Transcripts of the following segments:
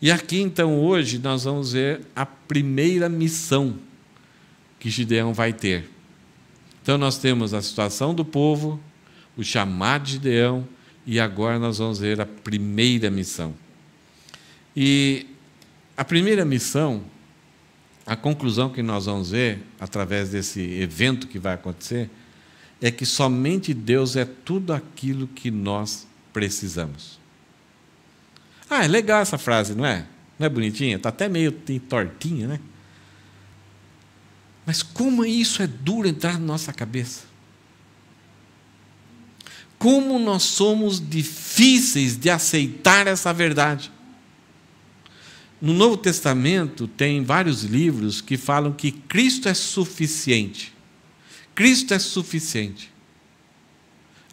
E aqui, então, hoje, nós vamos ver a primeira missão que Gideão vai ter. Então, nós temos a situação do povo, o chamado de Gideão, e agora nós vamos ver a primeira missão. E a primeira missão, a conclusão que nós vamos ver, através desse evento que vai acontecer, é que somente Deus é tudo aquilo que nós precisamos. Ah, é legal essa frase, não é? Não é bonitinha? Está até meio tortinha, né? Mas como isso é duro entrar na nossa cabeça? Como nós somos difíceis de aceitar essa verdade. No Novo Testamento tem vários livros que falam que Cristo é suficiente. Cristo é suficiente.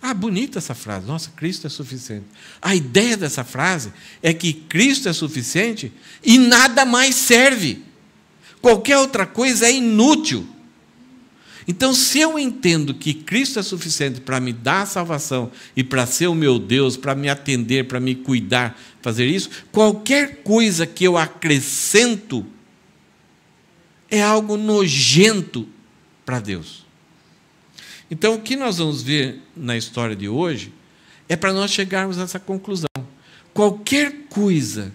Ah, bonita essa frase. Nossa, Cristo é suficiente. A ideia dessa frase é que Cristo é suficiente e nada mais serve. Qualquer outra coisa é inútil. Então, se eu entendo que Cristo é suficiente para me dar a salvação e para ser o meu Deus, para me atender, para me cuidar, fazer isso, qualquer coisa que eu acrescento é algo nojento para Deus. Então, o que nós vamos ver na história de hoje é para nós chegarmos a essa conclusão. Qualquer coisa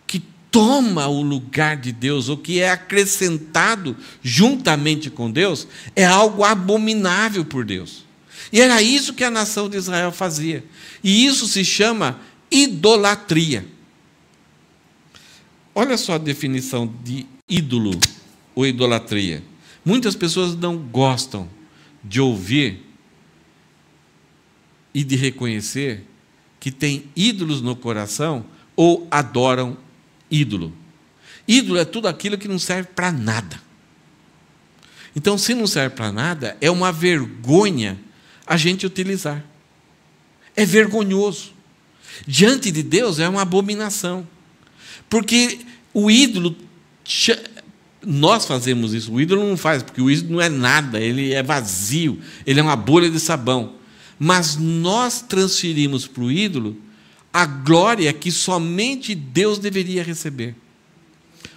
que toma o lugar de Deus, ou que é acrescentado juntamente com Deus, é algo abominável por Deus. E era isso que a nação de Israel fazia. E isso se chama idolatria. Olha só a definição de ídolo ou idolatria. Muitas pessoas não gostam de ouvir e de reconhecer que tem ídolos no coração ou adoram ídolo. Ídolo é tudo aquilo que não serve para nada. Então, se não serve para nada, é uma vergonha a gente utilizar. É vergonhoso. Diante de Deus é uma abominação. Porque o ídolo, nós fazemos isso, o ídolo não faz, porque o ídolo não é nada, ele é vazio, ele é uma bolha de sabão. Mas nós transferimos para o ídolo a glória que somente Deus deveria receber.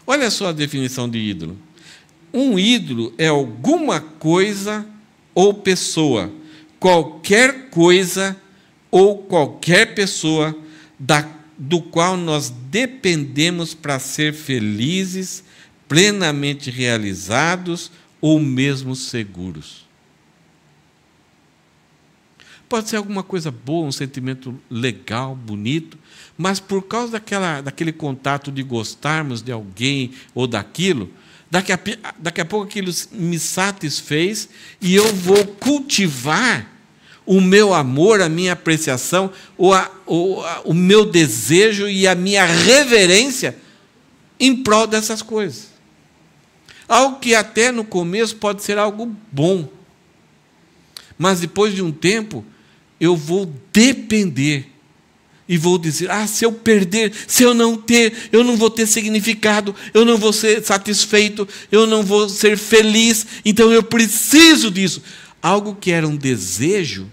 Olha só a definição de ídolo. Um ídolo é alguma coisa ou pessoa, qualquer coisa ou qualquer pessoa do qual nós dependemos para ser felizes, plenamente realizados ou mesmo seguros. Pode ser alguma coisa boa, um sentimento legal, bonito, mas por causa daquele contato de gostarmos de alguém ou daquilo, daqui a pouco aquilo me satisfez e eu vou cultivar o meu amor, a minha apreciação, o meu desejo e a minha reverência em prol dessas coisas. Algo que até no começo pode ser algo bom, mas depois de um tempo eu vou depender e vou dizer, se eu perder, se eu não ter, eu não vou ter significado, eu não vou ser satisfeito, eu não vou ser feliz, então eu preciso disso. Algo que era um desejo,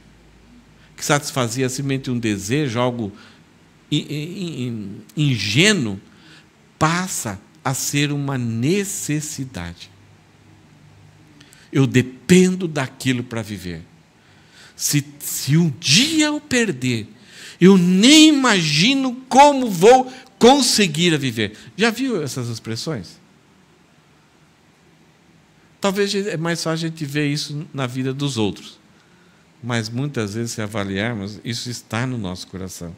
que satisfazia simplesmente um desejo, algo ingênuo, passa a ser uma necessidade. Eu dependo daquilo para viver. Se um dia eu perder, eu nem imagino como vou conseguir viver. Já viu essas expressões? Talvez é mais fácil a gente ver isso na vida dos outros. Mas muitas vezes, se avaliarmos, isso está no nosso coração.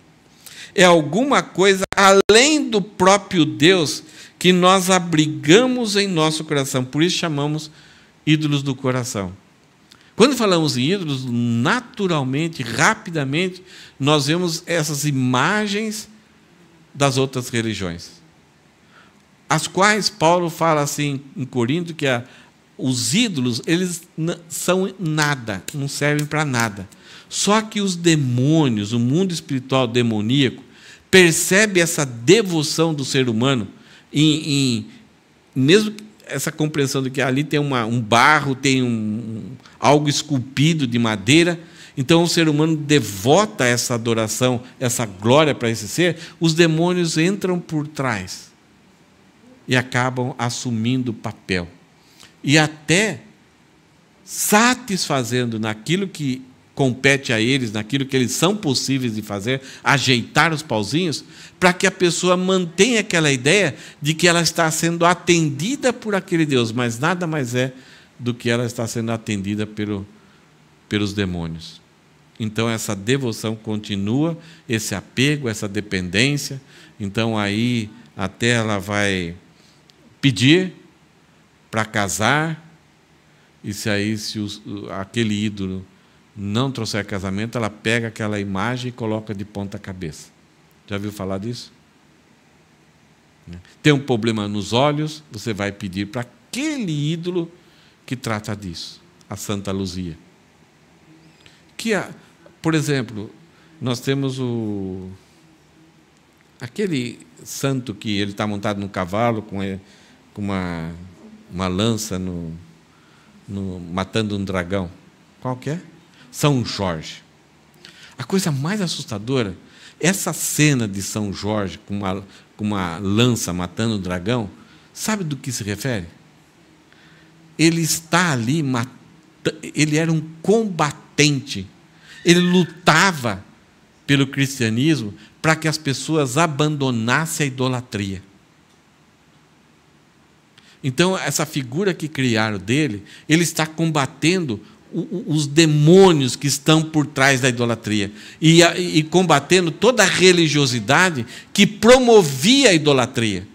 É alguma coisa além do próprio Deus que nós abrigamos em nosso coração. Por isso chamamos ídolos do coração. Quando falamos em ídolos, naturalmente, rapidamente, nós vemos essas imagens das outras religiões, as quais Paulo fala assim em Corinto, que os ídolos, eles são nada, não servem para nada. Só que os demônios, o mundo espiritual demoníaco, percebe essa devoção do ser humano, mesmo essa compreensão de que ali tem um barro, tem algo esculpido de madeira, Então o ser humano devota essa adoração, essa glória para esse ser, os demônios entram por trás e acabam assumindo o papel. E até satisfazendo naquilo que compete a eles, naquilo que eles são possíveis de fazer, ajeitar os pauzinhos, para que a pessoa mantenha aquela ideia de que ela está sendo atendida por aquele Deus, mas nada mais é do que ela está sendo atendida pelos demônios. Então essa devoção continua, esse apego, essa dependência. Então aí até ela vai pedir para casar, e se aquele ídolo não trouxer casamento, ela pega aquela imagem e coloca de ponta cabeça. Já viu falar disso? Tem um problema nos olhos, você vai pedir para aquele ídolo que trata disso, a Santa Luzia. Por exemplo, nós temos aquele santo que ele está montado num cavalo com uma lança matando um dragão. Qual que é? São Jorge. A coisa mais assustadora, essa cena de São Jorge com uma lança matando um dragão, sabe do que se refere? Ele está ali, ele era um combatente, ele lutava pelo cristianismo para que as pessoas abandonassem a idolatria. Então, essa figura que criaram dele, ele está combatendo os demônios que estão por trás da idolatria e combatendo toda a religiosidade que promovia a idolatria,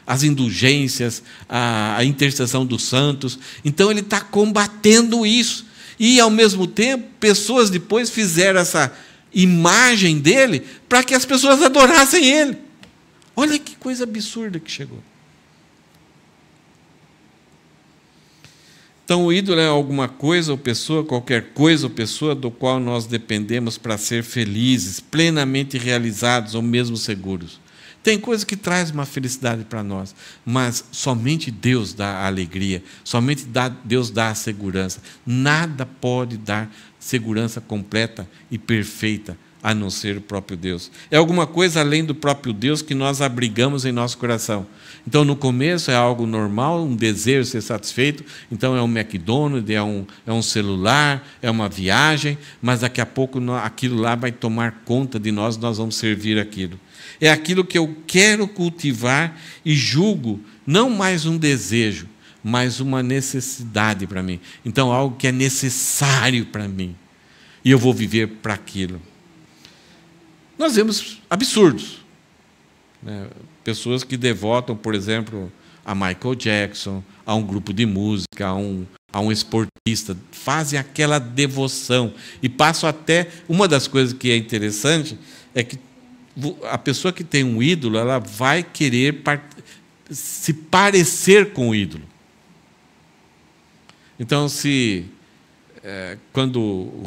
as indulgências, a intercessão dos santos. Então ele está combatendo isso, e ao mesmo tempo pessoas depois fizeram essa imagem dele para que as pessoas adorassem ele. Olha que coisa absurda que chegou. Então, o ídolo é alguma coisa ou pessoa, qualquer coisa ou pessoa do qual nós dependemos para ser felizes, plenamente realizados ou mesmo seguros. Tem coisa que traz uma felicidade para nós, mas somente Deus dá a alegria, somente Deus dá a segurança. Nada pode dar segurança completa e perfeita a não ser o próprio Deus. É alguma coisa além do próprio Deus que nós abrigamos em nosso coração. Então, no começo é algo normal, um desejo ser satisfeito. Então, é um McDonald's, é um celular, é uma viagem, mas daqui a pouco aquilo lá vai tomar conta de nós vamos servir aquilo. É aquilo que eu quero cultivar e julgo não mais um desejo, mas uma necessidade para mim. Então, algo que é necessário para mim. E eu vou viver para aquilo. Nós vemos absurdos, né? Pessoas que devotam, por exemplo, a Michael Jackson, a um grupo de música, a um esportista, fazem aquela devoção e passam até... Uma das coisas que é interessante é que a pessoa que tem um ídolo, ela vai querer se parecer com o ídolo. Então, quando o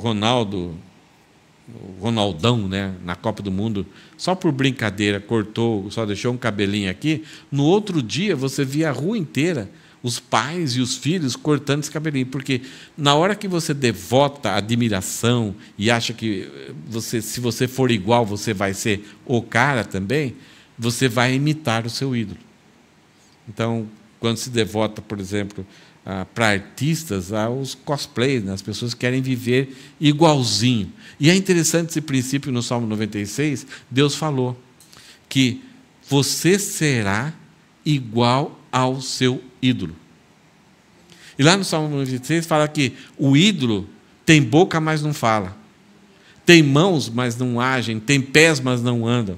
Ronaldão, né, na Copa do Mundo, só por brincadeira, só deixou um cabelinho aqui, no outro dia você via a rua inteira, os pais e os filhos cortando esse cabelinho, porque na hora que você devota admiração e acha que se você for igual, você vai ser o cara também, você vai imitar o seu ídolo. Então, quando se devota, por exemplo, para artistas, os cosplays, né? As pessoas querem viver igualzinho. E é interessante esse princípio no Salmo 96, Deus falou que você será igual ao seu ídolo. E lá no Salmo 96 fala que o ídolo tem boca, mas não fala. Tem mãos, mas não agem. Tem pés, mas não andam.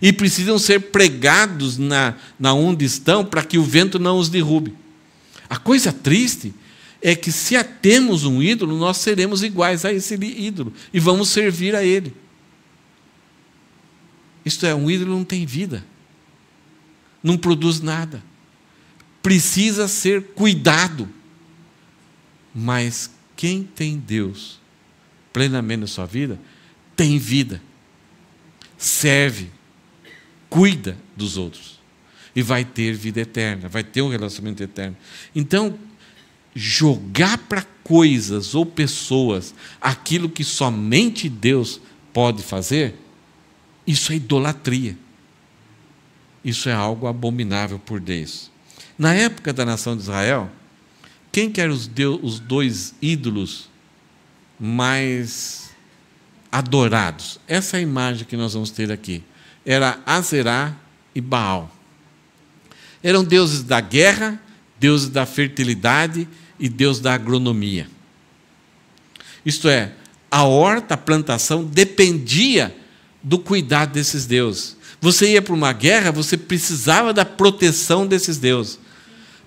E precisam ser pregados na onde estão para que o vento não os derrube. A coisa triste é que, se temos um ídolo, nós seremos iguais a esse ídolo e vamos servir a ele. Isto é, um ídolo não tem vida, não produz nada, precisa ser cuidado. Mas quem tem Deus plenamente na sua vida, tem vida, serve, cuida dos outros. E vai ter vida eterna, vai ter um relacionamento eterno. Então, jogar para coisas ou pessoas aquilo que somente Deus pode fazer, isso é idolatria. Isso é algo abominável por Deus. Na época da nação de Israel, quem que eram os dois ídolos mais adorados? Essa é a imagem que nós vamos ter aqui. Era Azerá e Baal. Eram deuses da guerra, deuses da fertilidade e deus da agronomia. Isto é, a horta, a plantação dependia do cuidado desses deuses. Você ia para uma guerra, você precisava da proteção desses deuses.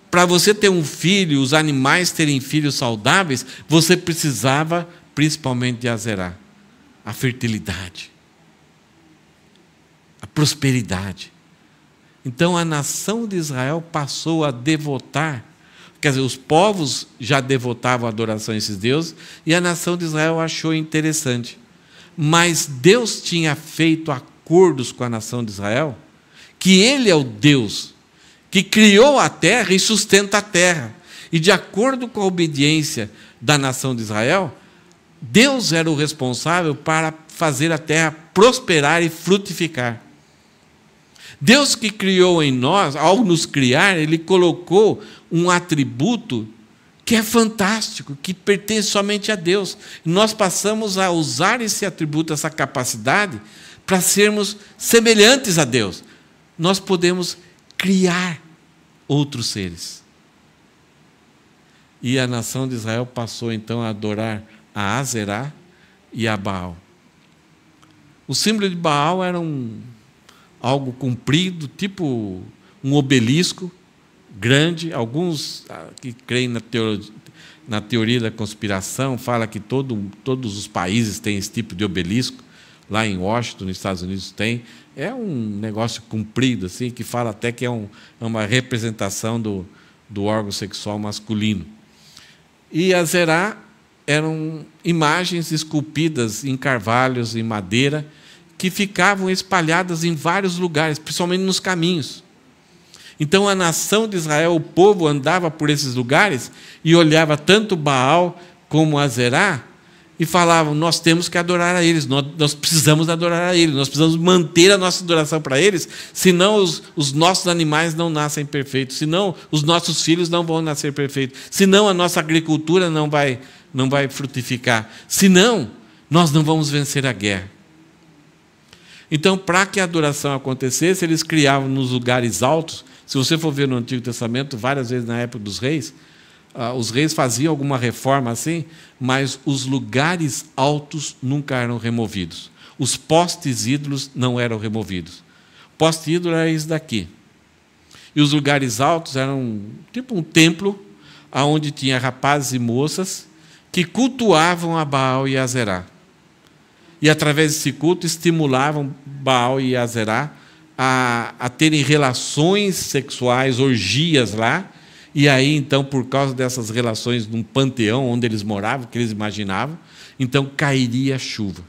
Para você ter um filho, os animais terem filhos saudáveis, você precisava principalmente de Azerá, a fertilidade, a prosperidade. Então a nação de Israel passou a devotar, quer dizer, os povos já devotavam a adoração a esses deuses, e a nação de Israel achou interessante. Mas Deus tinha feito acordos com a nação de Israel, que Ele é o Deus que criou a terra e sustenta a terra. E de acordo com a obediência da nação de Israel, Deus era o responsável para fazer a terra prosperar e frutificar. Deus que criou em nós, ao nos criar, Ele colocou um atributo que é fantástico, que pertence somente a Deus. E nós passamos a usar esse atributo, essa capacidade, para sermos semelhantes a Deus. Nós podemos criar outros seres. E a nação de Israel passou então a adorar a Azerá e a Baal. O símbolo de Baal era algo comprido, tipo um obelisco grande. Alguns que creem na teoria da conspiração falam que todos os países têm esse tipo de obelisco. Lá em Washington, nos Estados Unidos, tem. É um negócio comprido, assim, que fala até que é uma representação do órgão sexual masculino. E Azerá eram imagens esculpidas em carvalhos, em madeira, que ficavam espalhadas em vários lugares, principalmente nos caminhos. Então a nação de Israel, o povo, andava por esses lugares e olhava tanto Baal como Azerá e falavam: nós temos que adorar a eles, nós precisamos adorar a eles, nós precisamos manter a nossa adoração para eles, senão os nossos animais não nascem perfeitos, senão os nossos filhos não vão nascer perfeitos, senão a nossa agricultura não vai frutificar, senão nós não vamos vencer a guerra. Então, para que a adoração acontecesse, eles criavam nos lugares altos. Se você for ver no Antigo Testamento, várias vezes na época dos reis, os reis faziam alguma reforma assim, mas os lugares altos nunca eram removidos. Os postes ídolos não eram removidos. O poste ídolo era isso daqui. E os lugares altos eram tipo um templo, onde tinha rapazes e moças que cultuavam a Baal e a Azerá. E, através desse culto, estimulavam Baal e Azerá a terem relações sexuais, orgias lá. E aí, então, por causa dessas relações num panteão onde eles moravam, que eles imaginavam, então cairia chuva.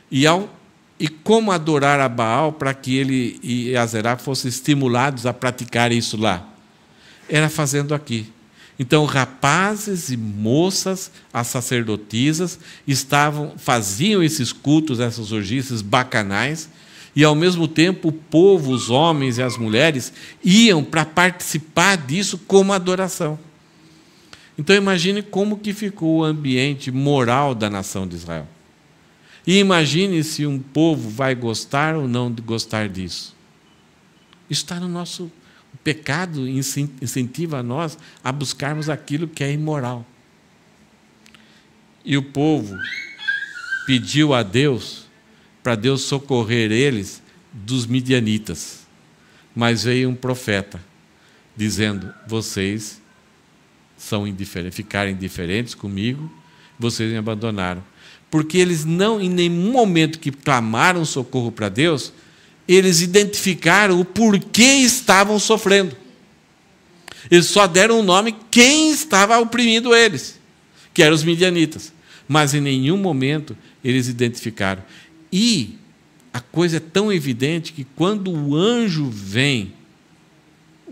E como adorar a Baal para que ele e Azerá fossem estimulados a praticar isso lá? Era fazendo aqui. Então, rapazes e moças, as sacerdotisas, faziam esses cultos, essas orgias, esses bacanais, e, ao mesmo tempo, o povo, os homens e as mulheres, iam para participar disso como adoração. Então, imagine como que ficou o ambiente moral da nação de Israel. E imagine se um povo vai gostar ou não de gostar disso. Isso está no nosso... O pecado incentiva a nós a buscarmos aquilo que é imoral. E o povo pediu a Deus para Deus socorrer eles dos midianitas. Mas veio um profeta dizendo: vocês ficaram indiferentes comigo, vocês me abandonaram. Porque eles não, em nenhum momento que clamaram socorro para Deus, eles identificaram o porquê estavam sofrendo. Eles só deram o nome quem estava oprimindo eles, que eram os midianitas. Mas em nenhum momento eles identificaram. E a coisa é tão evidente que quando o anjo vem,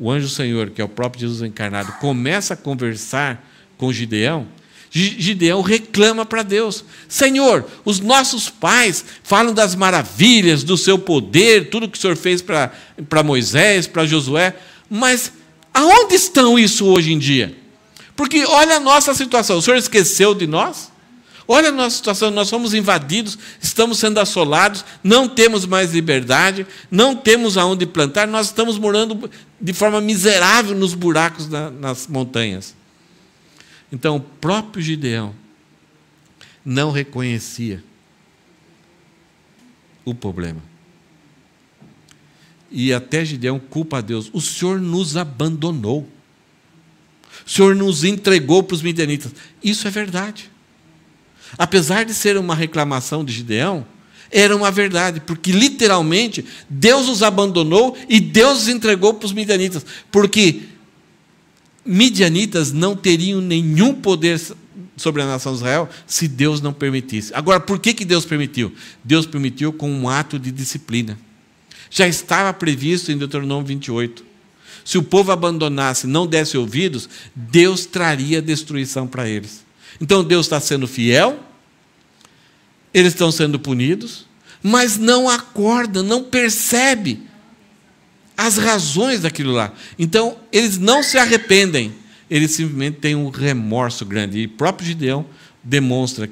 o anjo do Senhor, que é o próprio Jesus encarnado, começa a conversar com Gideão, Gideão reclama para Deus: Senhor, os nossos pais falam das maravilhas do seu poder, tudo que o Senhor fez para Moisés, para Josué, mas aonde estão isso hoje em dia? Porque olha a nossa situação, o Senhor esqueceu de nós? Olha a nossa situação, nós somos invadidos, estamos sendo assolados, não temos mais liberdade, não temos aonde plantar, nós estamos morando de forma miserável nos buracos nas montanhas. Então, o próprio Gideão não reconhecia o problema. E até Gideão culpa a Deus: o Senhor nos abandonou, o Senhor nos entregou para os midianitas. Isso é verdade. Apesar de ser uma reclamação de Gideão, era uma verdade, porque literalmente Deus os abandonou e Deus os entregou para os midianitas, porque midianitas não teriam nenhum poder sobre a nação de Israel se Deus não permitisse. Agora, por que Deus permitiu? Deus permitiu com um ato de disciplina. Já estava previsto em Deuteronômio 28. Se o povo abandonasse, não desse ouvidos, Deus traria destruição para eles. Então Deus está sendo fiel, eles estão sendo punidos, mas não acorda, não percebe as razões daquilo lá. Então, eles não se arrependem, eles simplesmente têm um remorso grande. E o próprio Gideão demonstra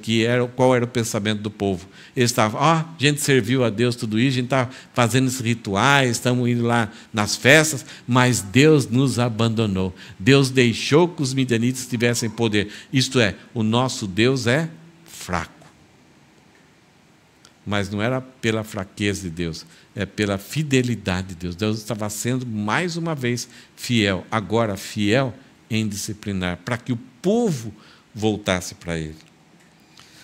qual era o pensamento do povo. Eles estavam: a gente serviu a Deus tudo isso, a gente está fazendo esses rituais, estamos indo lá nas festas, mas Deus nos abandonou. Deus deixou que os midianitas tivessem poder. Isto é, o nosso Deus é fraco. Mas não era pela fraqueza de Deus, é pela fidelidade de Deus. Deus estava sendo, mais uma vez, fiel. Agora, fiel em disciplinar, para que o povo voltasse para Ele.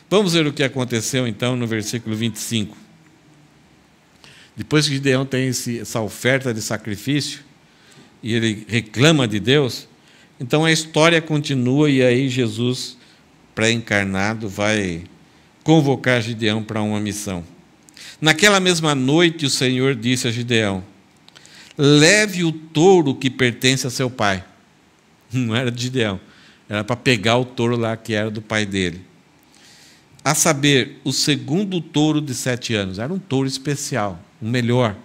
Vamos ver o que aconteceu, então, no versículo 25. Depois que Gideão tem essa oferta de sacrifício, e ele reclama de Deus, então a história continua, e aí Jesus, pré-encarnado, vai convocar Gideão para uma missão. Naquela mesma noite, o Senhor disse a Gideão: leve o touro que pertence a seu pai. Não era de Gideão, era para pegar o touro lá que era do pai dele. A saber, o segundo touro de 7 anos. Era um touro especial, o melhor.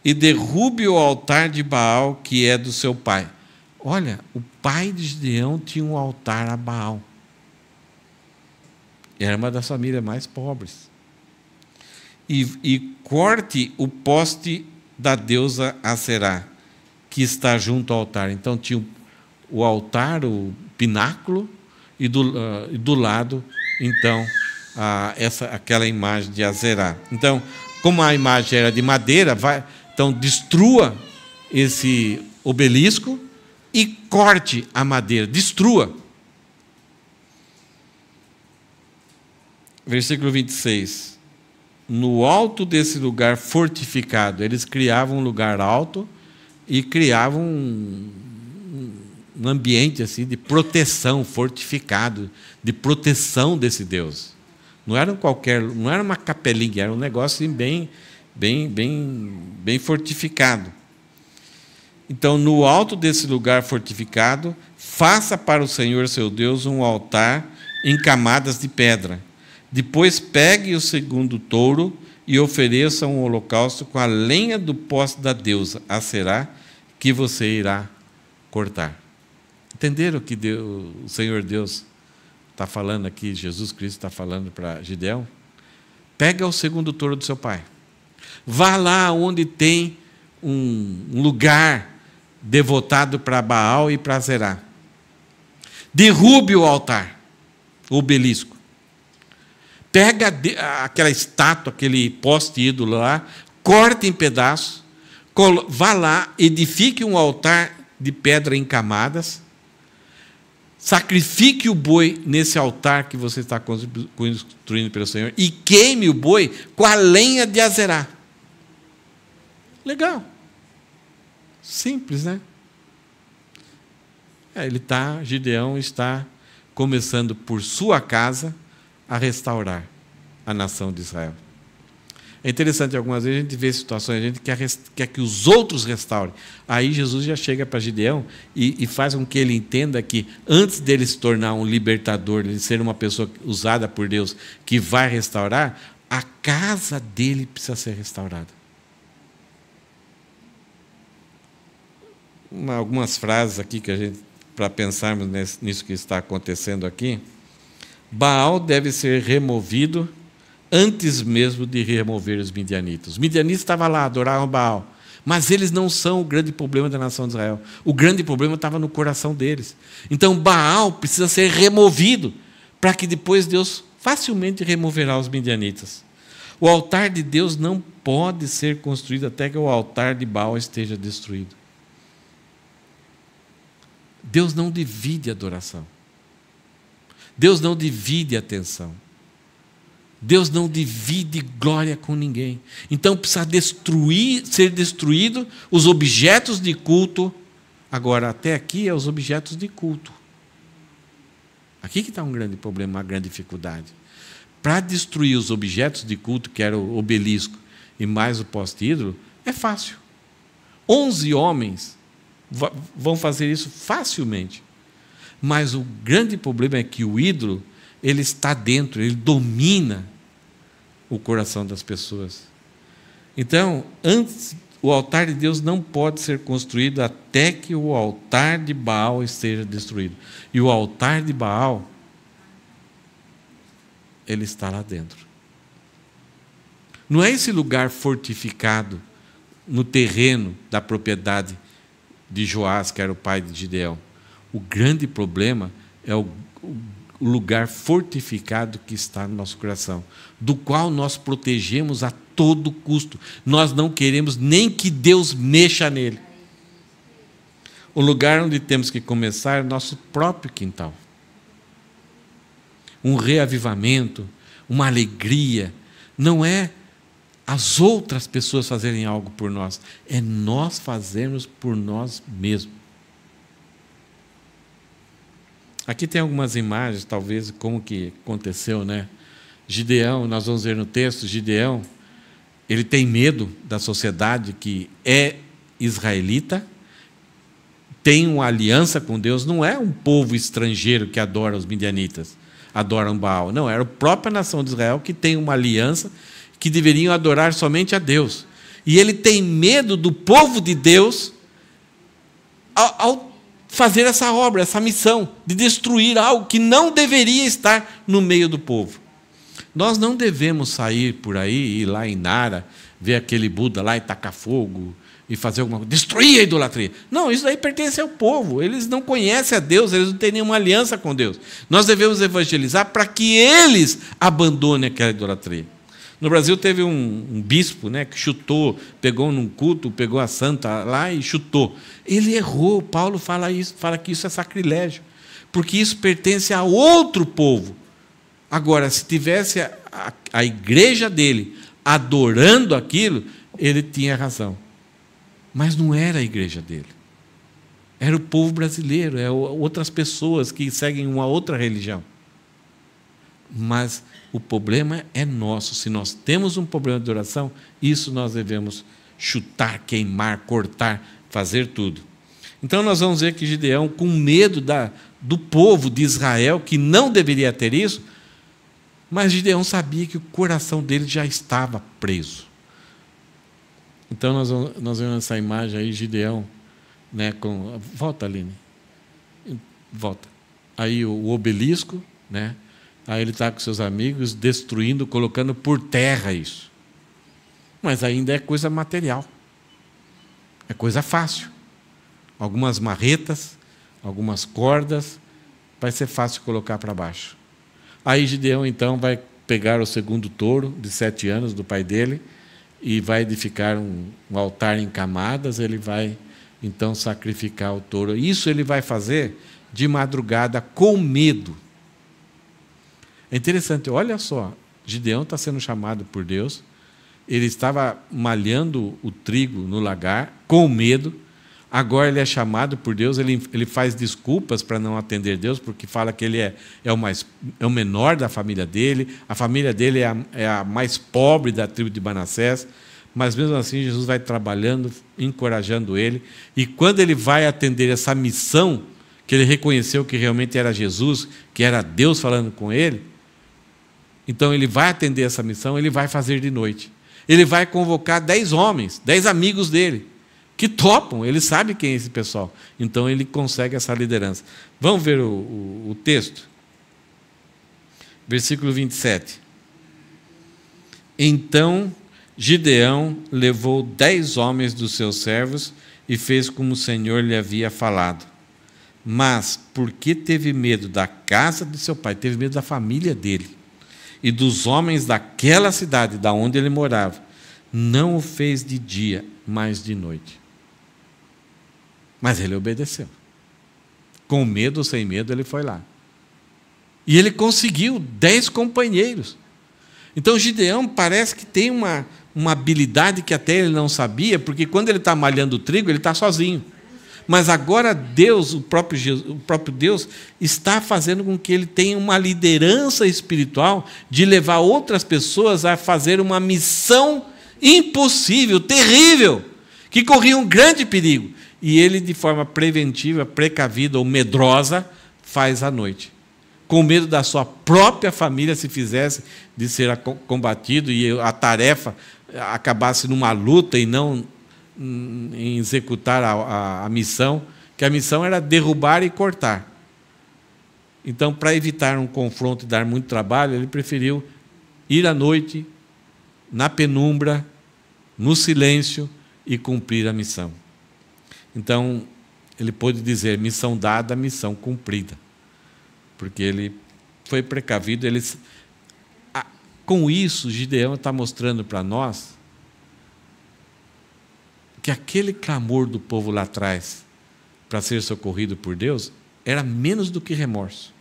E derrube o altar de Baal, que é do seu pai. Olha, o pai de Gideão tinha um altar a Baal. Era uma das famílias mais pobres. E corte o poste da deusa Aserá, que está junto ao altar. Então tinha o altar, o pináculo, e do lado, então, aquela imagem de Aserá. Então, como a imagem era de madeira, então destrua esse obelisco e corte a madeira, destrua. Versículo 26. No alto desse lugar fortificado, eles criavam um lugar alto e criavam um ambiente assim de proteção, fortificado, de proteção desse Deus. Não era uma capelinha, era um negócio assim, bem fortificado. Então, no alto desse lugar fortificado, faça para o Senhor seu Deus um altar em camadas de pedra. Depois pegue o segundo touro e ofereça um holocausto com a lenha do poste da deusa Aserá, que você irá cortar. Entenderam o que o Senhor Deus está falando aqui, Jesus Cristo está falando para Gideão? Pega o segundo touro do seu pai. Vá lá onde tem um lugar devotado para Baal e para Aserá. Derrube o altar, o obelisco. Pega aquela estátua, aquele poste ídolo lá, corta em pedaços, vá lá, edifique um altar de pedra em camadas, sacrifique o boi nesse altar que você está construindo pelo Senhor e queime o boi com a lenha de Aserá. Legal. Simples, né? Gideão está começando por sua casa a restaurar a nação de Israel. É interessante, algumas vezes a gente vê situações, a gente quer que os outros restaurem. Aí Jesus já chega para Gideão e faz com que ele entenda que, antes dele se tornar um libertador, ele ser uma pessoa usada por Deus que vai restaurar, a casa dele precisa ser restaurada. Algumas frases aqui que a gente, para pensarmos nisso que está acontecendo aqui. Baal deve ser removido antes mesmo de remover os midianitas. Os midianitas estavam lá, adoravam Baal, mas eles não são o grande problema da nação de Israel. O grande problema estava no coração deles. Então Baal precisa ser removido, para que depois Deus facilmente removerá os midianitas. O altar de Deus não pode ser construído até que o altar de Baal esteja destruído. Deus não divide adoração. Deus não divide atenção. Deus não divide glória com ninguém. Então precisa ser destruído os objetos de culto. Agora, até aqui é os objetos de culto. Aqui que está um grande problema, uma grande dificuldade. Para destruir os objetos de culto, que era o obelisco e mais o poste ídolo, é fácil. 11 homens vão fazer isso facilmente. Mas o grande problema é que o ídolo, ele está dentro, ele domina o coração das pessoas. Então, o altar de Deus não pode ser construído até que o altar de Baal esteja destruído. E o altar de Baal, ele está lá dentro. Não é esse lugar fortificado no terreno da propriedade de Joás, que era o pai de Gideão. O grande problema é o lugar fortificado que está no nosso coração, do qual nós protegemos a todo custo. Nós não queremos nem que Deus mexa nele. O lugar onde temos que começar é o nosso próprio quintal. Um reavivamento, uma alegria, não é as outras pessoas fazerem algo por nós, é nós fazermos por nós mesmos. Aqui tem algumas imagens, talvez, como que aconteceu, né? Gideão, nós vamos ver no texto, Gideão, ele tem medo da sociedade que é israelita, tem uma aliança com Deus, não é um povo estrangeiro que adora os midianitas, adoram Baal. Não, era a própria nação de Israel que tem uma aliança que deveriam adorar somente a Deus. E ele tem medo do povo de Deus ao fazer essa obra, essa missão de destruir algo que não deveria estar no meio do povo. Nós não devemos sair por aí, ir lá em Nara, ver aquele Buda lá e tacar fogo e fazer alguma coisa, destruir a idolatria. Não, isso aí pertence ao povo. Eles não conhecem a Deus, eles não têm nenhuma aliança com Deus. Nós devemos evangelizar para que eles abandonem aquela idolatria. No Brasil teve um bispo, né, que chutou, pegou num culto, pegou a santa lá e chutou. Ele errou. Paulo fala que isso é sacrilégio, porque isso pertence a outro povo. Agora, se tivesse a igreja dele adorando aquilo, ele tinha razão. Mas não era a igreja dele. Era o povo brasileiro, outras pessoas que seguem uma outra religião. Mas o problema é nosso. Se nós temos um problema de oração, isso nós devemos chutar, queimar, cortar, fazer tudo. Então nós vamos ver que Gideão, com medo do povo de Israel, que não deveria ter isso, mas Gideão sabia que o coração dele já estava preso. Então nós vemos essa imagem aí, Gideão, né, volta, Aline. Volta. Aí o obelisco, né? Aí ele está com seus amigos, destruindo, colocando por terra isso. Mas ainda é coisa material. É coisa fácil. Algumas marretas, algumas cordas, vai ser fácil colocar para baixo. Aí Gideão, então, vai pegar o segundo touro, de 7 anos, do pai dele, e vai edificar um altar em camadas, ele vai, então, sacrificar o touro. Isso ele vai fazer de madrugada, com medo. É interessante, olha só, Gideão está sendo chamado por Deus, ele estava malhando o trigo no lagar, com medo, Agora ele é chamado por Deus, ele faz desculpas para não atender Deus, porque fala que ele é o menor da família dele, a família dele é a mais pobre da tribo de Manassés, mas mesmo assim Jesus vai trabalhando, encorajando ele, e quando ele vai atender essa missão, que ele reconheceu que realmente era Jesus, que era Deus falando com ele, então ele vai atender essa missão, ele vai fazer de noite. Ele vai convocar 10 homens, 10 amigos dele, que topam, ele sabe quem é esse pessoal. Então ele consegue essa liderança. Vamos ver o texto? Versículo 27. Então Gideão levou 10 homens dos seus servos e fez como o Senhor lhe havia falado. Mas, porque teve medo da casa de seu pai, teve medo da família dele, e dos homens daquela cidade, da onde ele morava, não o fez de dia, mas de noite. Mas ele obedeceu. Com medo ou sem medo, ele foi lá. E ele conseguiu 10 companheiros. Então, Gideão parece que tem uma habilidade que até ele não sabia, porque quando ele está malhando o trigo, ele está sozinho. Mas agora Deus, o próprio Deus, está fazendo com que ele tenha uma liderança espiritual de levar outras pessoas a fazer uma missão impossível, terrível, que corria um grande perigo. E ele, de forma preventiva, precavida ou medrosa, faz à noite. Com medo da sua própria família se fizesse de ser combatido e a tarefa acabasse numa luta e não em executar a missão, que a missão era derrubar e cortar. Então, para evitar um confronto e dar muito trabalho, ele preferiu ir à noite, na penumbra, no silêncio e cumprir a missão. Então, ele pôde dizer, missão dada, missão cumprida. Porque ele foi precavido. Com isso, Gideão está mostrando para nós que aquele clamor do povo lá atrás para ser socorrido por Deus era menos do que remorso.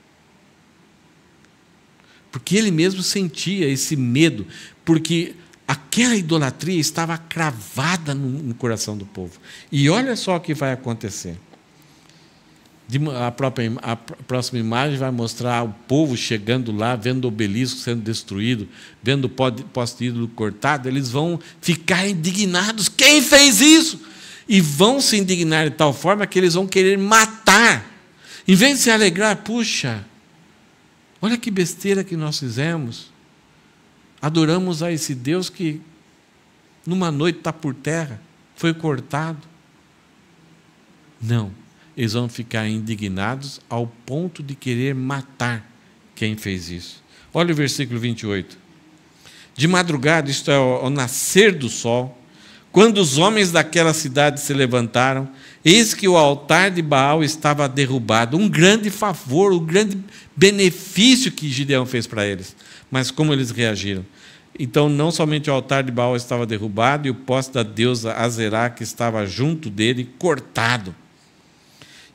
Porque ele mesmo sentia esse medo, porque aquela idolatria estava cravada no coração do povo. E olha só o que vai acontecer. A próxima imagem vai mostrar o povo chegando lá, vendo o obelisco sendo destruído, vendo o poste ídolo cortado. Eles vão ficar indignados. Quem fez isso? E vão se indignar de tal forma que eles vão querer matar. Em vez de se alegrar, puxa, olha que besteira que nós fizemos. Adoramos a esse Deus que numa noite está por terra, foi cortado. Não. Eles vão ficar indignados ao ponto de querer matar quem fez isso. Olha o versículo 28. De madrugada, isto é, ao nascer do sol, quando os homens daquela cidade se levantaram, eis que o altar de Baal estava derrubado. Um grande favor, um grande benefício que Gideão fez para eles. Mas como eles reagiram? Então, não somente o altar de Baal estava derrubado, e o poste da deusa Azerá, que estava junto dele, cortado.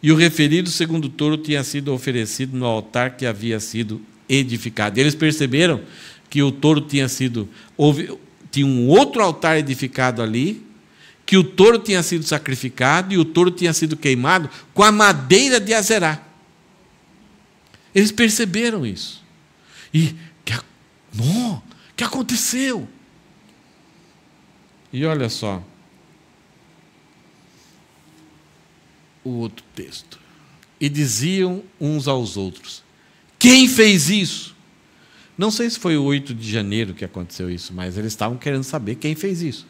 E o referido segundo touro tinha sido oferecido no altar que havia sido edificado. E eles perceberam que o touro tinha um outro altar edificado ali, que o touro tinha sido sacrificado e o touro tinha sido queimado com a madeira de Azerá. Eles perceberam isso. E o que aconteceu? E olha só o outro texto. E diziam uns aos outros: quem fez isso? Não sei se foi o 8 de janeiro que aconteceu isso, mas eles estavam querendo saber quem fez isso.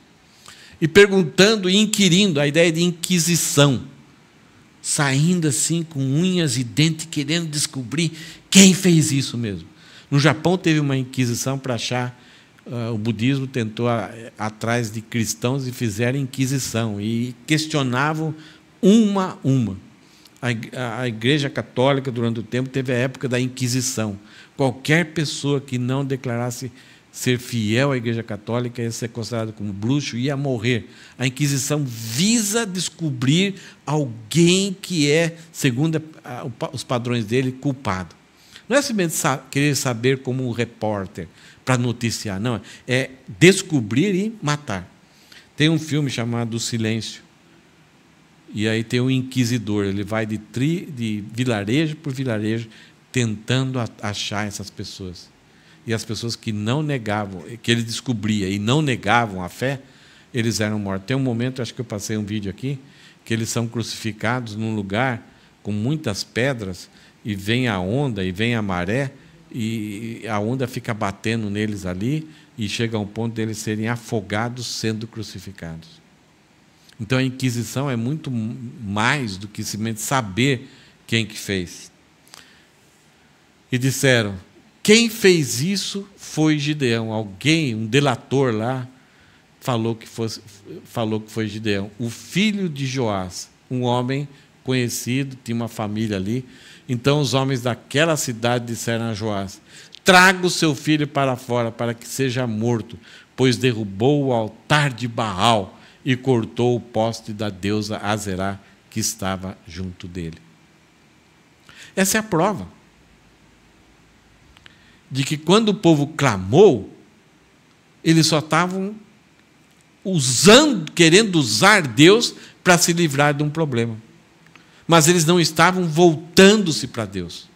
E perguntando e inquirindo, a ideia de inquisição, saindo assim com unhas e dentes, querendo descobrir quem fez isso mesmo. No Japão teve uma inquisição para achar, o budismo tentou atrás de cristãos e fizeram inquisição, e questionavam uma. A Igreja Católica, durante o tempo, teve a época da Inquisição. Qualquer pessoa que não declarasse ser fiel à Igreja Católica ia ser considerado como bruxo e ia morrer. A Inquisição visa descobrir alguém que é, segundo os padrões dele, culpado. Não é simplesmente querer saber como um repórter para noticiar, não. É descobrir e matar. Tem um filme chamado O Silêncio. E aí tem o inquisidor, ele vai de vilarejo por vilarejo, tentando achar essas pessoas. E as pessoas que não negavam, que ele descobria e não negavam a fé, eles eram mortos. Tem um momento, acho que eu passei um vídeo aqui, que eles são crucificados num lugar com muitas pedras, e vem a onda, e vem a maré, e a onda fica batendo neles ali, e chega a um ponto deles serem afogados sendo crucificados. Então a Inquisição é muito mais do que simplesmente saber quem que fez. E disseram, quem fez isso foi Gideão. Alguém, um delator lá, falou que foi Gideão, o filho de Joás, um homem conhecido, tinha uma família ali. Então os homens daquela cidade disseram a Joás, traga o seu filho para fora, para que seja morto, pois derrubou o altar de Baal e cortou o poste da deusa Azerá, que estava junto dele. Essa é a prova de que quando o povo clamou, eles só estavam querendo usar Deus para se livrar de um problema. Mas eles não estavam voltando-se para Deus.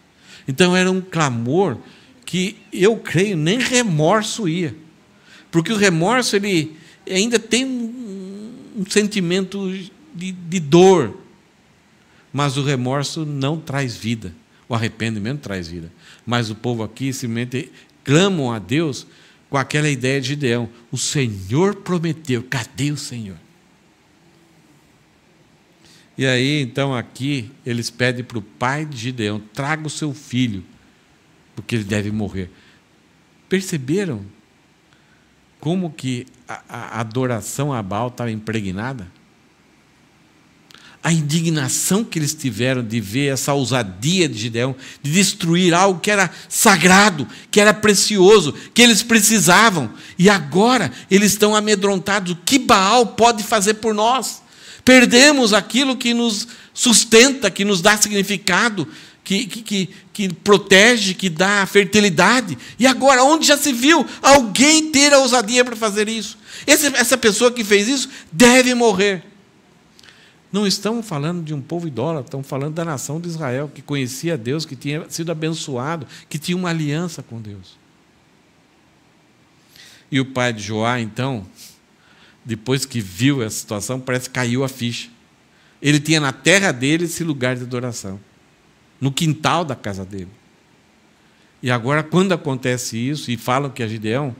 Então era um clamor que, eu creio, nem remorso ia. Porque o remorso ele ainda tem um sentimento de dor. Mas o remorso não traz vida. O arrependimento traz vida. Mas o povo aqui simplesmente clamam a Deus com aquela ideia de Gideão. O Senhor prometeu, cadê o Senhor? E aí, então, aqui, eles pedem para o pai de Gideão, traga o seu filho, porque ele deve morrer. Perceberam como que a adoração a Baal estava impregnada? A indignação que eles tiveram de ver essa ousadia de Gideão, de destruir algo que era sagrado, que era precioso, que eles precisavam. E agora eles estão amedrontados. O que Baal pode fazer por nós? Perdemos aquilo que nos sustenta, que nos dá significado, que protege, que dá fertilidade. E agora, onde já se viu alguém ter a ousadia para fazer isso? Essa pessoa que fez isso deve morrer. Não estamos falando de um povo idólatra, estamos falando da nação de Israel, que conhecia Deus, que tinha sido abençoado, que tinha uma aliança com Deus. E o pai de Joá, então, depois que viu essa situação, parece que caiu a ficha. Ele tinha na terra dele esse lugar de adoração, no quintal da casa dele. E agora, quando acontece isso, e falam que é Gideão,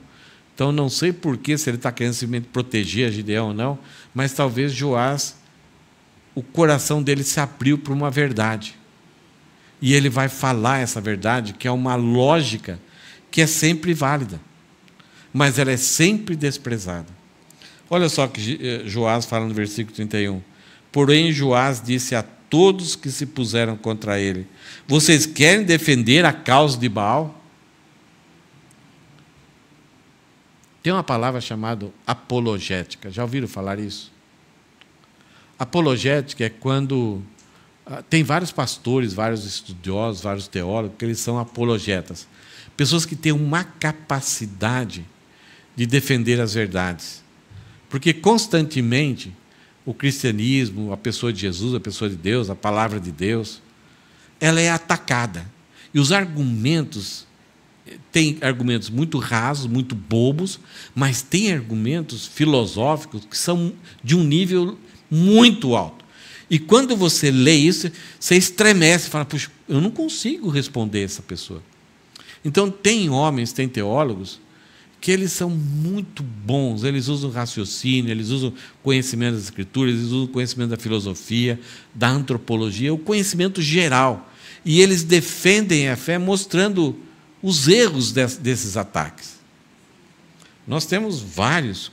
então não sei porquê, se ele está querendo simplesmente proteger a Gideão ou não, mas talvez Joás, o coração dele se abriu para uma verdade. E ele vai falar essa verdade, que é uma lógica que é sempre válida, mas ela é sempre desprezada. Olha só que Joás fala no versículo 31. Porém, Joás disse a todos que se puseram contra ele, vocês querem defender a causa de Baal? Tem uma palavra chamada apologética. Já ouviram falar isso? Apologética é quando... tem vários pastores, vários estudiosos, vários teólogos, que eles são apologetas. Pessoas que têm uma capacidade de defender as verdades. Porque constantemente o cristianismo, a pessoa de Jesus, a pessoa de Deus, a palavra de Deus, ela é atacada. E os argumentos, tem argumentos muito rasos, muito bobos, mas tem argumentos filosóficos que são de um nível muito alto. E quando você lê isso, você estremece e fala, puxa, eu não consigo responder essa pessoa. Então tem homens, tem teólogos, que eles são muito bons, eles usam raciocínio, eles usam conhecimento das escrituras, eles usam conhecimento da filosofia, da antropologia, o conhecimento geral. E eles defendem a fé mostrando os erros desses ataques. Nós temos vários,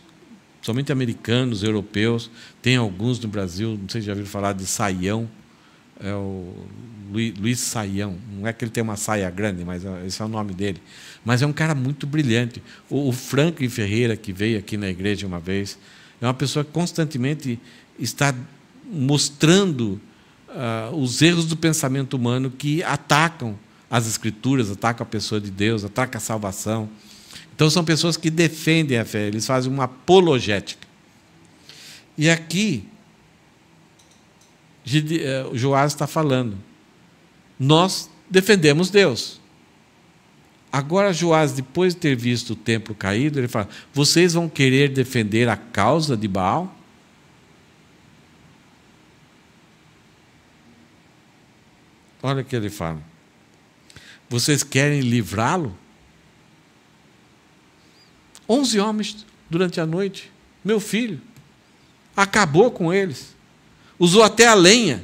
somente americanos, europeus, tem alguns no Brasil, não sei se já ouviram falar de Saião, é o Luiz Saião, não é que ele tem uma saia grande, mas esse é o nome dele. Mas é um cara muito brilhante. O Franklin Ferreira, que veio aqui na igreja uma vez, é uma pessoa que constantemente está mostrando os erros do pensamento humano que atacam as Escrituras, atacam a pessoa de Deus, atacam a salvação. Então, são pessoas que defendem a fé, eles fazem uma apologética. E aqui, Joás está falando. Nós defendemos Deus. Agora Joás, depois de ter visto o templo caído, ele fala: vocês vão querer defender a causa de Baal? Olha o que ele fala. Vocês querem livrá-lo? 11 homens durante a noite. Meu filho. Acabou com eles. Usou até a lenha.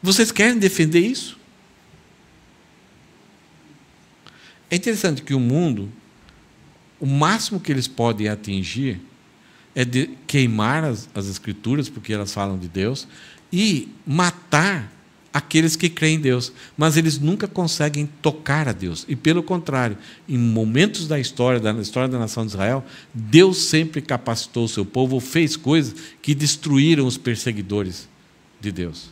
Vocês querem defender isso? É interessante que o mundo, o máximo que eles podem atingir é de queimar as Escrituras, porque elas falam de Deus, e matar aqueles que creem em Deus. Mas eles nunca conseguem tocar a Deus. E, pelo contrário, em momentos da história da nação de Israel, Deus sempre capacitou o seu povo, fez coisas que destruíram os perseguidores de Deus.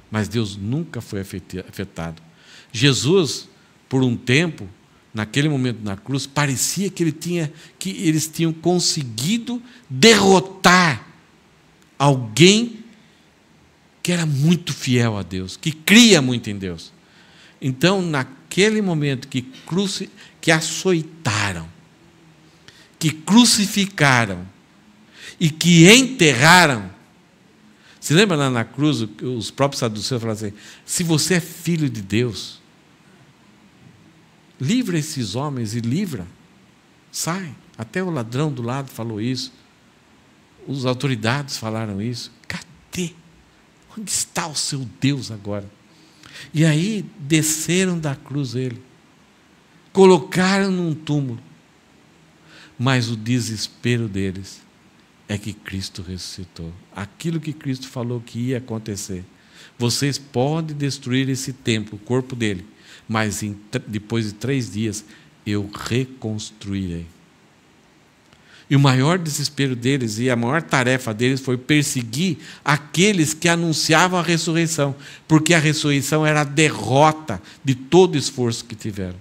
Mas Deus nunca foi afetado. Jesus, por um tempo, naquele momento na cruz, parecia que eles tinham conseguido derrotar alguém que era muito fiel a Deus, que cria muito em Deus. Então, naquele momento que açoitaram, que crucificaram e que enterraram, se lembra lá na cruz, os próprios saduceus falaram assim: se você é filho de Deus, livra esses homens e livra, sai. Até o ladrão do lado falou isso, as autoridades falaram isso. Cadê? Onde está o seu Deus agora? E aí desceram da cruz ele, colocaram num túmulo, mas o desespero deles é que Cristo ressuscitou. Aquilo que Cristo falou que ia acontecer. Vocês podem destruir esse templo, o corpo dele, mas depois de 3 dias eu reconstruirei. E o maior desespero deles e a maior tarefa deles foi perseguir aqueles que anunciavam a ressurreição, porque a ressurreição era a derrota de todo o esforço que tiveram.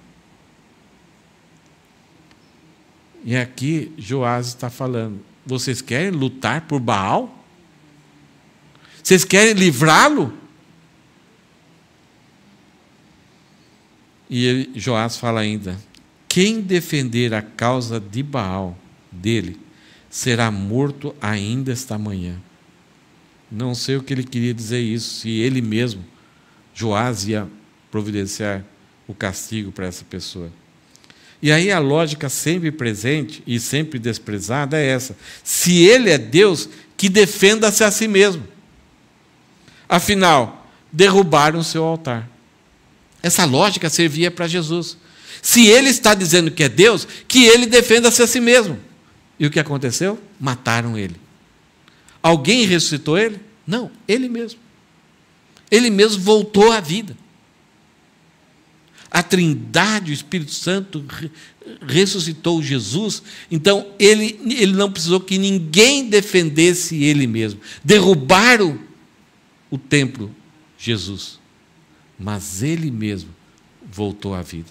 E aqui Joás está falando: vocês querem lutar por Baal? Vocês querem livrá-lo? E Joás fala ainda: quem defender a causa de Baal, dele, será morto ainda esta manhã. Não sei o que ele queria dizer isso, se ele mesmo, Joás, ia providenciar o castigo para essa pessoa. E aí a lógica sempre presente e sempre desprezada é essa: se ele é Deus, que defenda-se a si mesmo. Afinal, derrubaram o seu altar. Essa lógica servia para Jesus. Se ele está dizendo que é Deus, que ele defenda-se a si mesmo. E o que aconteceu? Mataram ele. Alguém ressuscitou ele? Não, ele mesmo. Ele mesmo voltou à vida. A Trindade, o Espírito Santo, ressuscitou Jesus. Então, ele não precisou que ninguém defendesse ele mesmo. Derrubaram o templo, Jesus. Mas ele mesmo voltou à vida.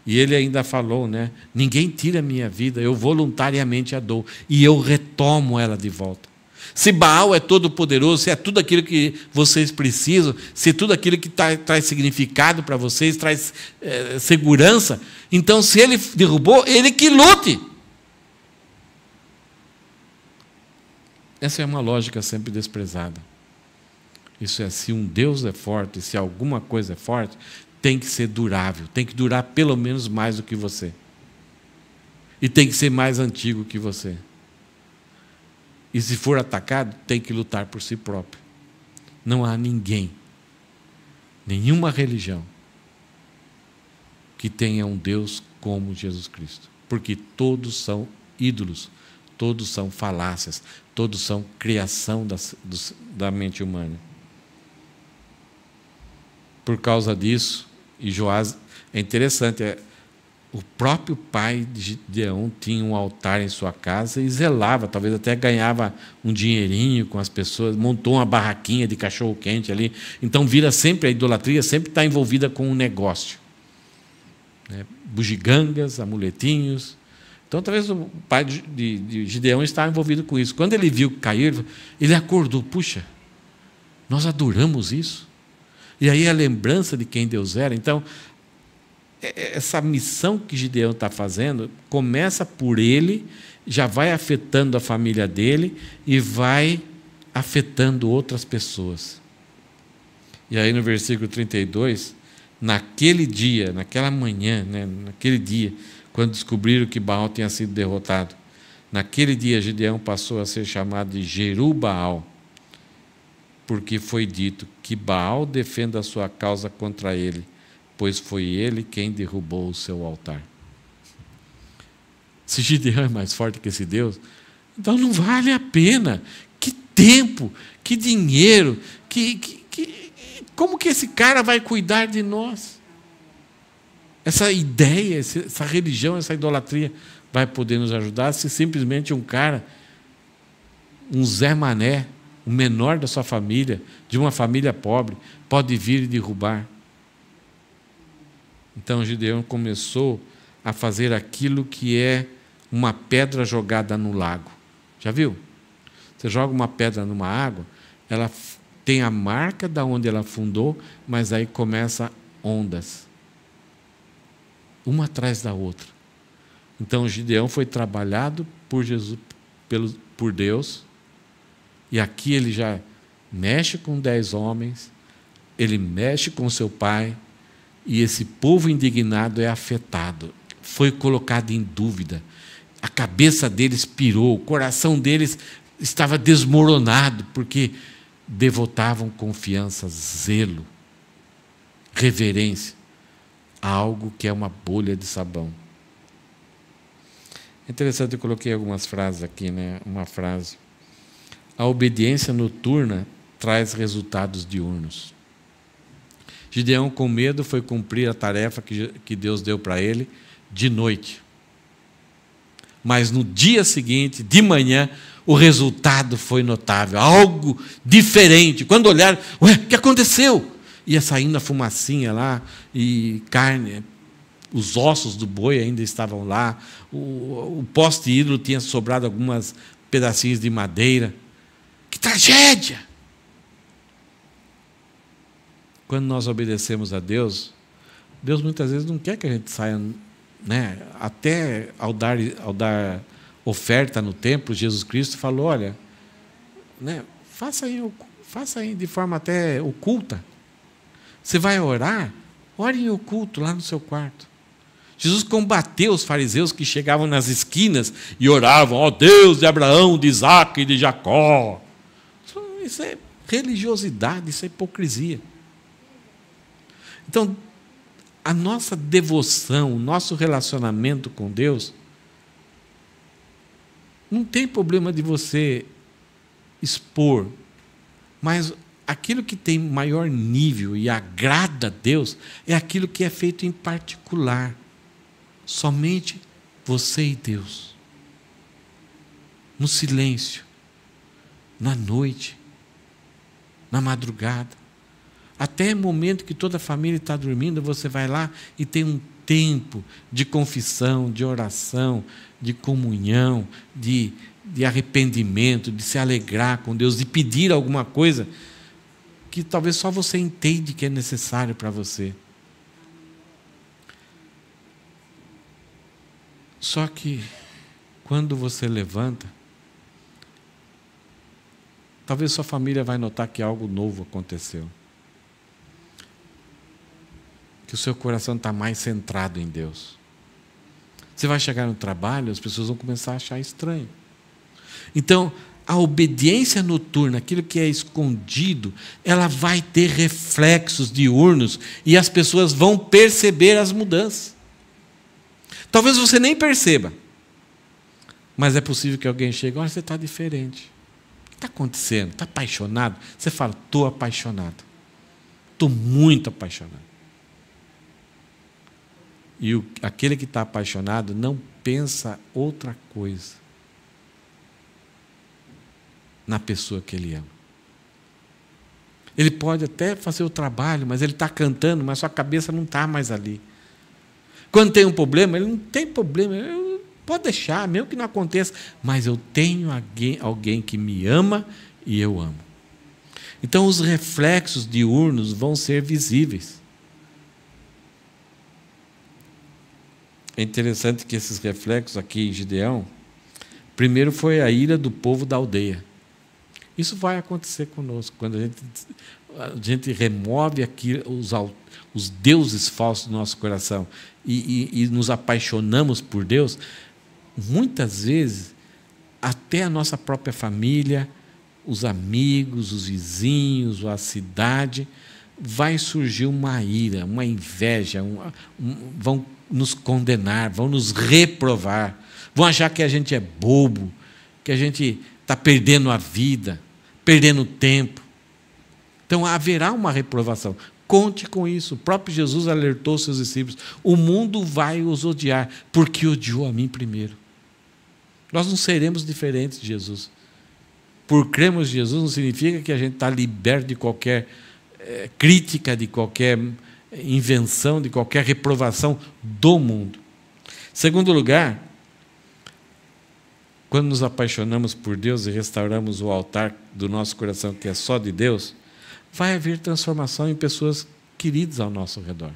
E ele ainda falou, né? Ninguém tira a minha vida, eu voluntariamente a dou. E eu retomo ela de volta. Se Baal é todo poderoso, se é tudo aquilo que vocês precisam, se é tudo aquilo que traz significado para vocês, traz segurança, então se ele derrubou, ele que lute. Essa é uma lógica sempre desprezada. Isso é, se um Deus é forte, se alguma coisa é forte, tem que ser durável, tem que durar pelo menos mais do que você. E tem que ser mais antigo que você. E se for atacado, tem que lutar por si próprio. Não há ninguém, nenhuma religião, que tenha um Deus como Jesus Cristo. Porque todos são ídolos, todos são falácias, todos são criação da mente humana. Por causa disso, e Joás, é interessante, o próprio pai de Gideão tinha um altar em sua casa e zelava, talvez até ganhava um dinheirinho com as pessoas, montou uma barraquinha de cachorro-quente ali. Então, vira sempre, a idolatria sempre está envolvida com um negócio. Né? Bugigangas, amuletinhos. Então, talvez o pai de Gideão estava envolvido com isso. Quando ele viu que caiu, ele acordou: puxa, Nós adoramos isso. E aí a lembrança de quem Deus era. Então, essa missão que Gideão está fazendo começa por ele, já vai afetando a família dele e vai afetando outras pessoas. E aí no versículo 32, naquele dia, naquela manhã, naquele dia, quando descobriram que Baal tinha sido derrotado, naquele dia Gideão passou a ser chamado de Jerubaal, porque foi dito que Baal defenda a sua causa contra ele, pois foi ele quem derrubou o seu altar. Se Gideão é mais forte que esse Deus, então não vale a pena. Que tempo, que dinheiro, como que esse cara vai cuidar de nós? Essa ideia, essa religião, essa idolatria vai poder nos ajudar se simplesmente um cara, um Zé Mané, o menor da sua família, de uma família pobre, pode vir e derrubar. Então Gideão começou a fazer aquilo que é uma pedra jogada no lago. Já viu? Você joga uma pedra numa água, ela tem a marca de onde ela afundou, mas aí começa ondas, uma atrás da outra. Então Gideão foi trabalhado por Jesus, por Deus, e aqui ele já mexe com 10 homens, ele mexe com seu pai, e esse povo indignado é afetado, foi colocado em dúvida, a cabeça deles pirou, o coração deles estava desmoronado, porque devotavam confiança, zelo, reverência a algo que é uma bolha de sabão. É interessante, eu coloquei algumas frases aqui, uma frase: a obediência noturna traz resultados diurnos. Gideão, com medo, foi cumprir a tarefa que Deus deu para ele de noite. Mas no dia seguinte, de manhã, o resultado foi notável, algo diferente. Quando olharam, ué, o que aconteceu? Ia saindo a fumacinha lá, e carne, os ossos do boi ainda estavam lá, o poste ídolo tinha sobrado algumas pedacinhos de madeira. Que tragédia! Quando nós obedecemos a Deus, Deus muitas vezes não quer que a gente saia, até ao dar oferta no templo, Jesus Cristo falou: olha, faça aí de forma até oculta. Você vai orar, ore em oculto lá no seu quarto. Jesus combateu os fariseus que chegavam nas esquinas e oravam: ó Deus de Abraão, de Isaac e de Jacó. Isso é religiosidade, isso é hipocrisia. Então, a nossa devoção, o nosso relacionamento com Deus, não tem problema de você expor, mas aquilo que tem maior nível e agrada a Deus é aquilo que é feito em particular. Somente você e Deus. No silêncio, na noite, na madrugada. Até o momento que toda a família está dormindo, você vai lá e tem um tempo de confissão, de oração, de comunhão, de arrependimento, de se alegrar com Deus, de pedir alguma coisa que talvez só você entende que é necessário para você. Só que, quando você levanta, talvez sua família vai notar que algo novo aconteceu. Que o seu coração está mais centrado em Deus. Você vai chegar no trabalho, as pessoas vão começar a achar estranho. Então, a obediência noturna, aquilo que é escondido, ela vai ter reflexos diurnos e as pessoas vão perceber as mudanças. Talvez você nem perceba, mas é possível que alguém chegue: olha, você está diferente. O que está acontecendo? Está apaixonado? Você fala: estou apaixonado. Estou muito apaixonado. E aquele que está apaixonado não pensa outra coisa na pessoa que ele ama. Ele pode até fazer o trabalho, mas ele está cantando, mas sua cabeça não está mais ali. Quando tem um problema, ele não tem problema. Pode deixar, mesmo que não aconteça, mas eu tenho alguém que me ama e eu amo. Então, os reflexos diurnos vão ser visíveis. É interessante que esses reflexos aqui em Gideão, primeiro foi a ira do povo da aldeia. Isso vai acontecer conosco, quando a gente remove aqui os deuses falsos do nosso coração e nos apaixonamos por Deus. Muitas vezes, até a nossa própria família, os amigos, os vizinhos, a cidade, vai surgir uma ira, uma inveja, vão nos condenar, vão nos reprovar, vão achar que a gente é bobo, que a gente está perdendo a vida, perdendo tempo. Então haverá uma reprovação. Conte com isso. O próprio Jesus alertou seus discípulos: o mundo vai os odiar, porque odiou a mim primeiro. Nós não seremos diferentes de Jesus. Por crermos em Jesus não significa que a gente está liberto de qualquer crítica, de qualquer invenção, de qualquer reprovação do mundo. Segundo lugar, quando nos apaixonamos por Deus e restauramos o altar do nosso coração, que é só de Deus, vai haver transformação em pessoas queridas ao nosso redor.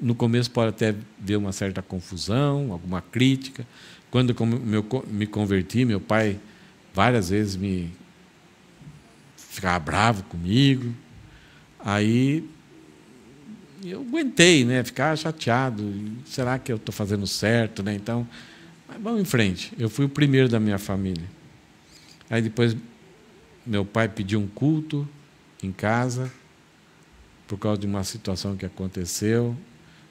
No começo pode até haver uma certa confusão, alguma crítica. Quando eu me converti, meu pai várias vezes ficava bravo comigo. Aí eu aguentei, né, ficar chateado. Será que eu estou fazendo certo, né? Então, vamos em frente. Eu fui o primeiro da minha família. Aí depois meu pai pediu um culto em casa por causa de uma situação que aconteceu.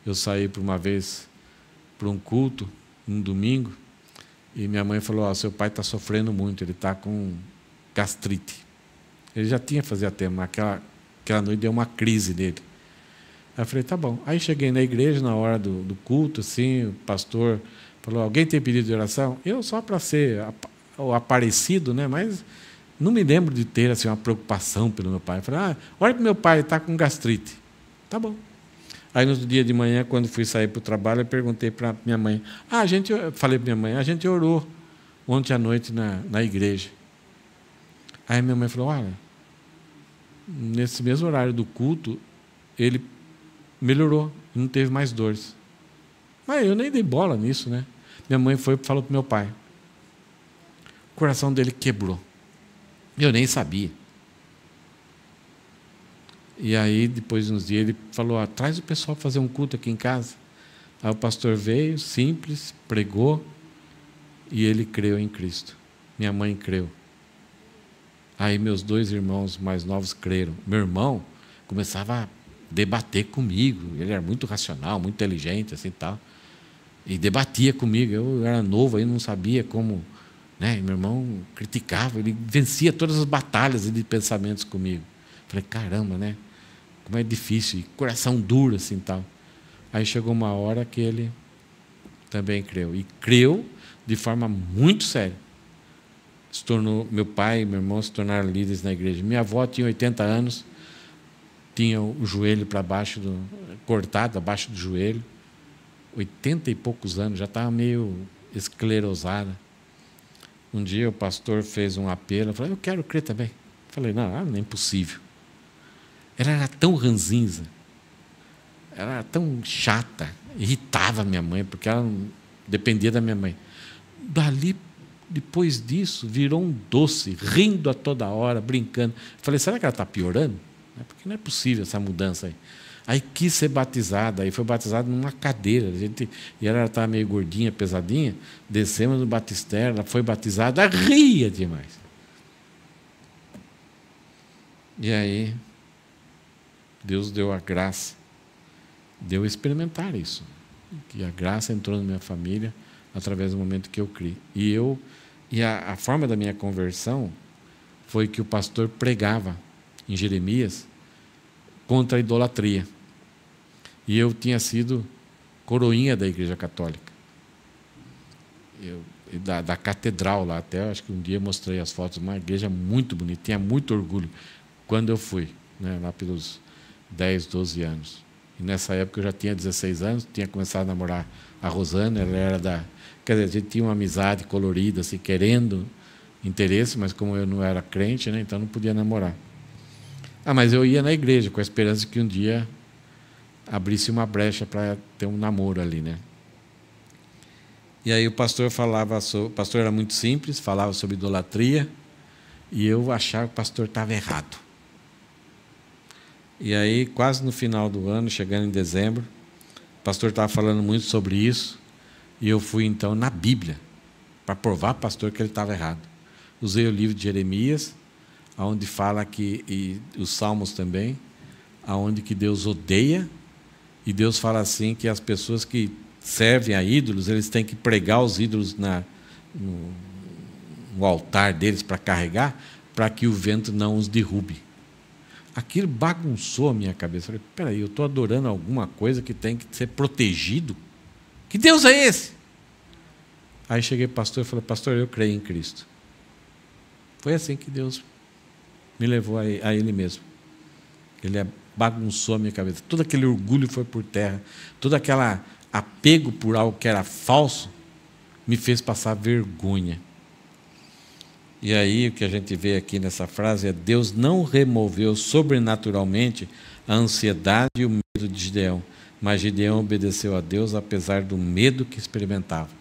Eu saí por uma vez para um culto, um domingo, e minha mãe falou: seu pai está sofrendo muito, ele está com gastrite. Ele já tinha fazia tempo, mas aquela noite deu uma crise nele. Aí eu falei: tá bom. Aí cheguei na igreja, na hora do culto, assim, o pastor falou: alguém tem pedido de oração? Eu, só para ser o aparecido, né? Mas não me lembro de ter assim, uma preocupação pelo meu pai. Eu falei: olha que meu pai está com gastrite. Tá bom. Aí no outro dia de manhã, quando fui sair para o trabalho, eu perguntei para minha mãe. Falei para minha mãe: a gente orou ontem à noite na igreja. Aí minha mãe falou: olha, nesse mesmo horário do culto, ele melhorou, não teve mais dores. Mas eu nem dei bola nisso, né? Minha mãe foi e falou para meu pai. O coração dele quebrou. Eu nem sabia. E aí, depois de uns dias, ele falou: traz o pessoal para fazer um culto aqui em casa. Aí o pastor veio, simples, pregou, e ele creu em Cristo. Minha mãe creu. Aí meus 2 irmãos mais novos creram. Meu irmão começava a debater comigo. Ele era muito racional, muito inteligente, assim, tal. E debatia comigo. Eu era novo, aí não sabia como, né? E meu irmão criticava, ele vencia todas as batalhas de pensamentos comigo. Falei: caramba, né? Como é difícil, e coração duro, assim, tal. Aí chegou uma hora que ele também creu. E creu de forma muito séria. Meu pai e meu irmão se tornaram líderes na igreja. Minha avó tinha 80 anos, tinha o joelho para baixo, cortado abaixo do joelho. 80 e poucos anos, já estava meio esclerosada. Um dia o pastor fez um apelo, eu falei: eu quero crer também. Eu falei: não é impossível. Ela era tão ranzinza, ela era tão chata, irritava a minha mãe, porque ela não dependia da minha mãe. Depois disso, virou um doce, rindo a toda hora, brincando. Eu falei: será que ela está piorando? Porque não é possível essa mudança aí. Aí quis ser batizada, aí foi batizada numa cadeira. E ela estava meio gordinha, pesadinha, descemos no batistério, ela foi batizada, ria demais. E aí Deus deu a graça, deu a experimentar isso. Que a graça entrou na minha família através do momento que eu criei. E a forma da minha conversão foi que o pastor pregava em Jeremias contra a idolatria. E eu tinha sido coroinha da Igreja Católica. Da catedral lá, até acho que um dia eu mostrei as fotos, uma igreja muito bonita, tinha muito orgulho quando eu fui, né, lá pelos 10, 12 anos. E nessa época eu já tinha 16 anos, tinha começado a namorar a Rosana, ela era quer dizer, a gente tinha uma amizade colorida, assim, querendo interesse, mas como eu não era crente, né, então não podia namorar. Mas eu ia na igreja com a esperança de que um dia abrisse uma brecha para ter um namoro ali, né? E aí o pastor o pastor era muito simples, falava sobre idolatria, e eu achava que o pastor estava errado. E aí, quase no final do ano, chegando em dezembro, o pastor estava falando muito sobre isso, e eu fui então na Bíblia para provar para o pastor que ele estava errado. Usei o livro de Jeremias, onde fala que, e os Salmos também, onde que Deus odeia, e Deus fala assim que as pessoas que servem a ídolos, eles têm que pregar os ídolos no altar deles para carregar, para que o vento não os derrube. Aquilo bagunçou a minha cabeça. Eu falei, peraí, eu estou adorando alguma coisa que tem que ser protegido? Que Deus é esse? Aí cheguei para o pastor e falei, pastor, eu creio em Cristo. Foi assim que Deus me levou a Ele mesmo. Ele bagunçou a minha cabeça. Todo aquele orgulho foi por terra. Todo aquele apego por algo que era falso me fez passar vergonha. E aí o que a gente vê aqui nessa frase é: Deus não removeu sobrenaturalmente a ansiedade e o medo de Gideão, mas Gideão obedeceu a Deus apesar do medo que experimentava.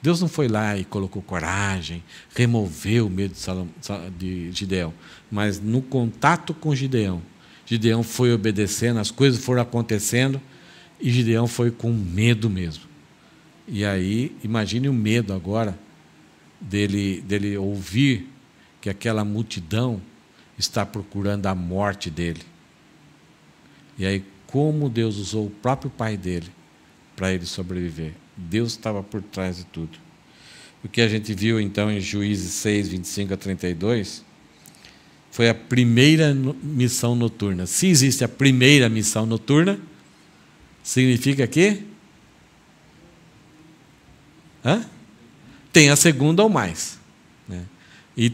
Deus não foi lá e colocou coragem, removeu o medo de Gideão, mas no contato com Gideão, Gideão foi obedecendo, as coisas foram acontecendo e Gideão foi com medo mesmo. E aí, imagine o medo agora dele ouvir que aquela multidão está procurando a morte dele. E aí, como Deus usou o próprio pai dele para ele sobreviver. Deus estava por trás de tudo. O que a gente viu então em Juízes 6, 25 a 32, foi a primeira missão noturna. Se existe a primeira missão noturna, significa que tem a segunda ou mais, né? E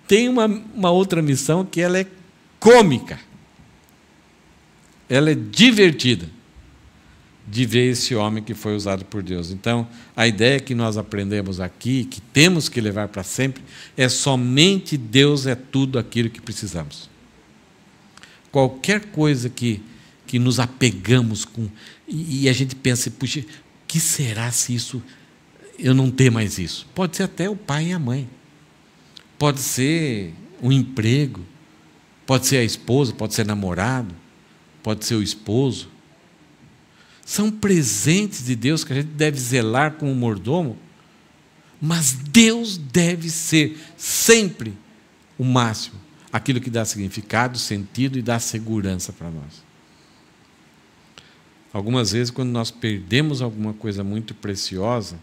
tem uma outra missão que ela é cômica, ela é divertida, de ver esse homem que foi usado por Deus. Então, a ideia que nós aprendemos aqui, que temos que levar para sempre, é somente Deus é tudo aquilo que precisamos. Qualquer coisa que nos apegamos com, e a gente pensa, puxa, que será se isso, eu não ter mais isso? Pode ser até o pai e a mãe, pode ser um emprego, pode ser a esposa, pode ser namorado, pode ser o esposo. São presentes de Deus que a gente deve zelar como mordomo, mas Deus deve ser sempre o máximo, aquilo que dá significado, sentido e dá segurança para nós. Algumas vezes, quando nós perdemos alguma coisa muito preciosa,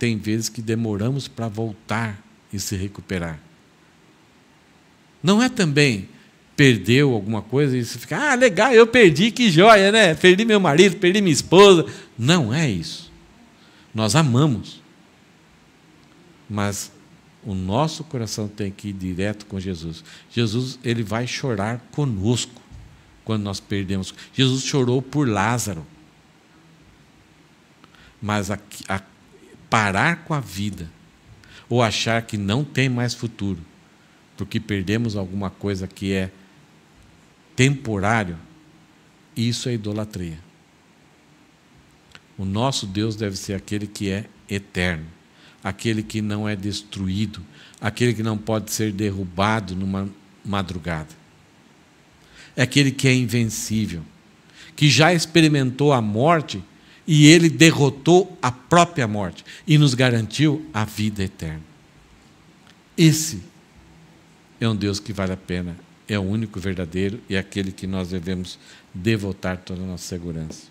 tem vezes que demoramos para voltar e se recuperar. Não é também perdeu alguma coisa e você fica, legal, eu perdi, que joia, né? Perdi meu marido, perdi minha esposa. Não é isso. Nós amamos. Mas o nosso coração tem que ir direto com Jesus. Jesus, ele vai chorar conosco quando nós perdemos. Jesus chorou por Lázaro. Mas parar com a vida, ou achar que não tem mais futuro, porque perdemos alguma coisa que é temporário, isso é idolatria. O nosso Deus deve ser aquele que é eterno, aquele que não é destruído, aquele que não pode ser derrubado numa madrugada. É aquele que é invencível, que já experimentou a morte e ele derrotou a própria morte e nos garantiu a vida eterna. Esse é um Deus que vale a pena, é o único verdadeiro e é aquele que nós devemos devotar toda a nossa segurança.